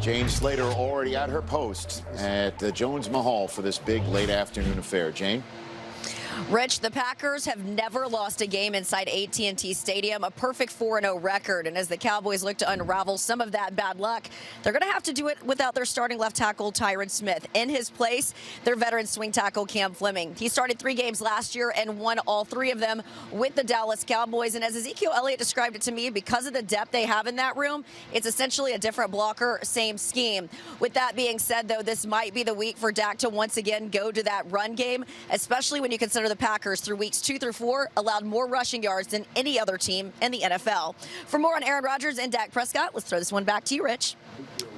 Jane Slater already at her post at the Jones Mahal for this big late afternoon affair. Jane? Rich, the Packers have never lost a game inside AT&T Stadium, a perfect 4-0 record. And as the Cowboys look to unravel some of that bad luck, they're going to have to do it without their starting left tackle, Tyron Smith. In his place, their veteran swing tackle, Cam Fleming. He started 3 games last year and won all 3 of them with the Dallas Cowboys. And as Ezekiel Elliott described it to me, because of the depth they have in that room, it's essentially a different blocker, same scheme. With that being said, though, this might be the week for Dak to once again go to that run game, especially when you consider the Packers through weeks 2 through 4 allowed more rushing yards than any other team in the NFL. For more on Aaron Rodgers and Dak Prescott, let's throw this one back to you, Rich.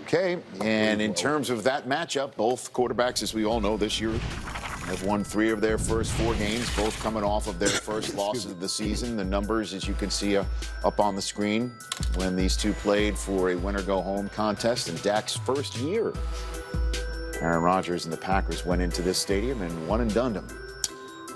Okay, and in terms of that matchup, both quarterbacks, as we all know, this year have won 3 of their first 4 games, both coming off of their first losses of the season. The numbers, as you can see up on the screen, when these two played for a winner-go-home contest in Dak's first year. Aaron Rodgers and the Packers went into this stadium and won and done them.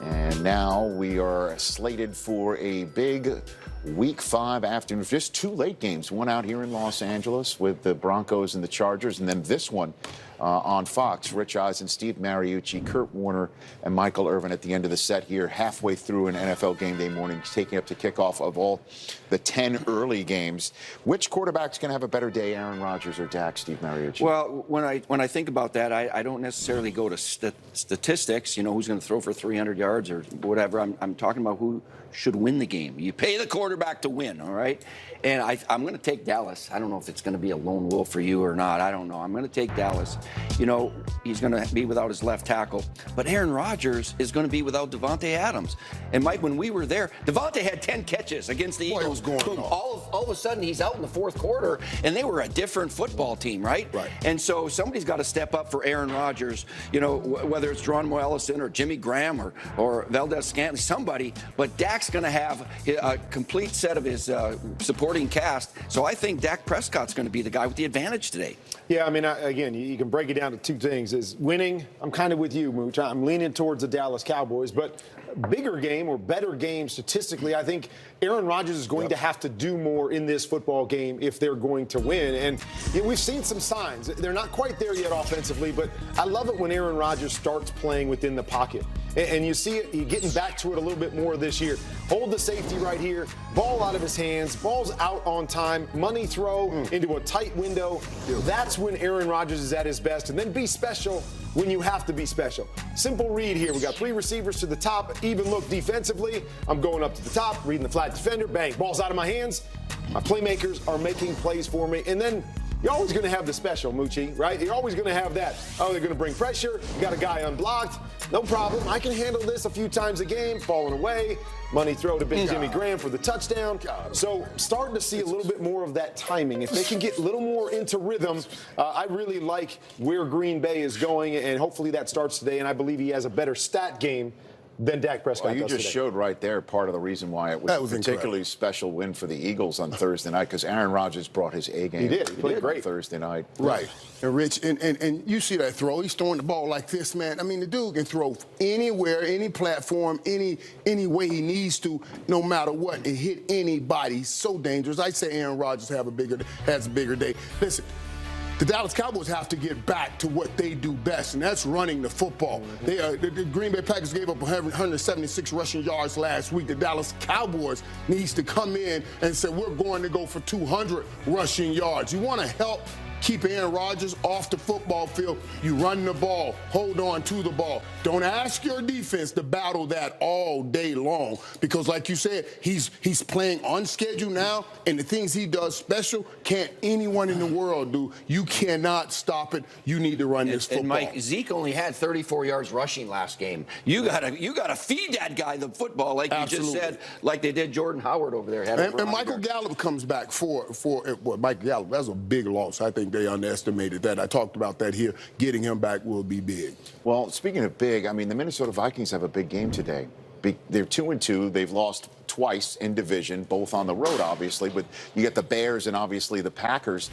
And now we are slated for a big Week 5 afternoon. Just 2 late games. One out here in Los Angeles with the Broncos and the Chargers, and then this one on Fox. Rich Eisen, Steve Mariucci, Kurt Warner, and Michael Irvin at the end of the set here, halfway through an NFL game day morning, taking up the kickoff of all the 10 early games. Which quarterback's going to have a better day, Aaron Rodgers or Dak, Steve Mariucci? Well, when I think about that, I don't necessarily go to statistics, you know, who's going to throw for 300 yards or whatever. I'm talking about who should win the game. You pay the quarterback to win, all right? And I'm going to take Dallas. I don't know if it's going to be a lone wolf for you or not. I don't know. I'm going to take Dallas. You know, he's going to be without his left tackle. But Aaron Rodgers is going to be without Devontae Adams. And, Mike, when we were there, Devontae had 10 catches against the Eagles. All of a sudden, he's out in the 4th quarter, and they were a different football team, right? Right. And so somebody's got to step up for Aaron Rodgers, you know, whether it's Geronimo Allison or Jimmy Graham or Valdez Scantling, somebody. But Dak's going to have a complete set of his supporting cast. So I think Dak Prescott's going to be the guy with the advantage today. Yeah, I mean, again, you can break it down to 2 things. Is winning, I'm kind of with you, Mooch. I'm leaning towards the Dallas Cowboys. But bigger game or better game statistically, I think Aaron Rodgers is going to have to do more in this football game if they're going to win. And you know, we've seen some signs. They're not quite there yet offensively, but I love it when Aaron Rodgers starts playing within the pocket. And you see it, he's getting back to it a little bit more this year. Hold the safety right here, ball out of his hands, ball's out on time, money throw into a tight window. That's when Aaron Rodgers is at his best. And then be special when you have to be special. Simple read here. We got 3 receivers to the top, even look defensively. I'm going up to the top, reading the flat defender, bang, ball's out of my hands. My playmakers are making plays for me. And then you're always going to have the special, Moochie, right? You're always going to have that. Oh, they're going to bring pressure. You got a guy unblocked. No problem. I can handle this a few times a game, falling away. Money throw to Big Jimmy Graham for the touchdown. So starting to see a little bit more of that timing. If they can get a little more into rhythm, I really like where Green Bay is going, and hopefully that starts today. And I believe he has a better stat game than Dak Prescott does you just today. showed right there part of the reason why it was a particularly special win for the Eagles on Thursday night, because Aaron Rodgers brought his A game. He did. He played great Thursday night. Right. And Rich, and you see that throw. He's throwing the ball like this, man. I mean, the dude can throw anywhere, any platform, any way he needs to, no matter what, and hit anybody. He's so dangerous. I say Aaron Rodgers has a bigger day. Listen, the Dallas Cowboys have to get back to what they do best, and that's running the football. The Green Bay Packers gave up 176 rushing yards last week. The Dallas Cowboys needs to come in and say, we're going to go for 200 rushing yards. You want to help keep Aaron Rodgers off the football field, you run the ball, hold on to the ball. Don't ask your defense to battle that all day long, because like you said, he's playing on schedule now, and the things he does special can't anyone in the world do. You cannot stop it. You need to run this football. And Mike, Zeke only had 34 yards rushing last game. You gotta feed that guy the football, like you just said, like they did Jordan Howard over there. And Michael Gallup comes back for Michael Gallup. That's a big loss. I think they underestimated that. I talked about that here. Getting him back will be big. Well, speaking of big, I mean, the Minnesota Vikings have a big game today. They're 2-2. They've lost twice in division, both on the road, obviously, but you get the Bears and obviously the Packers.